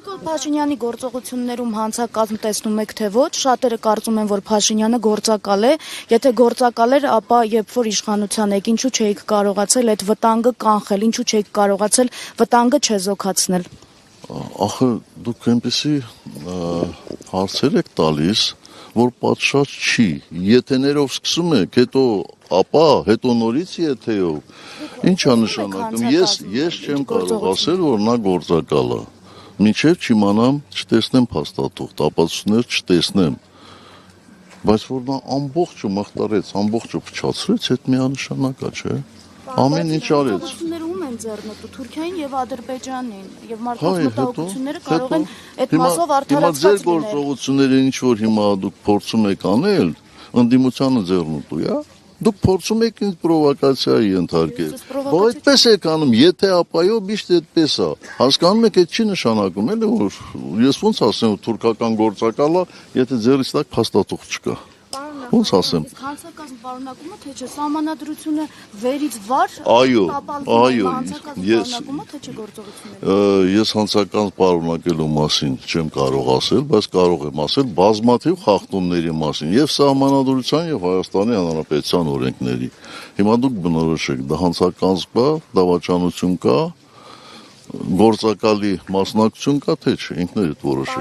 Նիկոլ Փաշինյանի գործողություններում հանցակազմ տեսնում եք թե ոչ, շատերը կարծում են, որ Փաշինյանը գործակալ է, եթե գործակալ էր, ապա երբ որ իշխանության եք, ինչու չէիք կարողացել այդ վտանգը կանխել, ինչու չէիք կարողացել վտանգը չեզոքացնել։ Ախր դուք այնպեսի հարցեր եք տալիս, որ պատշաճ չի, եթեներով սկսում եք, հետո նորից եթեով, ինչ է նշանակում, ես չեմ կարող ասել, որ նա գործակալ է, մինչև չիմանամ, չտեսնեմ փաստաթուղթ, ապացույցներ չտեսնեմ, բայց որ նա ամբողջը մխտարեց, ամբողջը փչացրեց, այդ միանշանակ է, չէ, ամեն ինչ արեց։ Ձեռնտու Թուրքիային եւ Ադրբեջանին եւ մարդկանց մտահոգությունները կարող են այդ մասով արդարացված լինել։ Հիմա ձեր գործողությունները ինչ որ հիմա դուք փորձում եք անել, ընդդիմությանը ձեռնտու է, դուք փորձում եք ինձ պրովոկացիայի ենթարկել։ Բայց այդպես եք անում, եթե ապայո միշտ այդպես է։ Հասկանում եք, այդ չի նշանակում, էլի որ ես ոնց ասեմ, որ թուրքական գործակալ է, եթե ձեռից տակ փաստաթուղթ չկա։ Ոնց ասեմ։ Հանցակազմ պարունակումը թե չէ, սահմանադրությունը վերից վար ես հանցակազմ պարունակելու մասին չեմ կարող ասել, բայց կարող եմ ասել բազմաթիվ խախտումների մասին եւ սահմանադրության եւ Հայաստանի Հանրապետության օրենքների։ Հիմա դուք բնորոշեք, դա հանցակազմ կա, դավաճանություն կա, գործակալի մասնակցություն կա, թե չէ, ինքներդ որոշեք։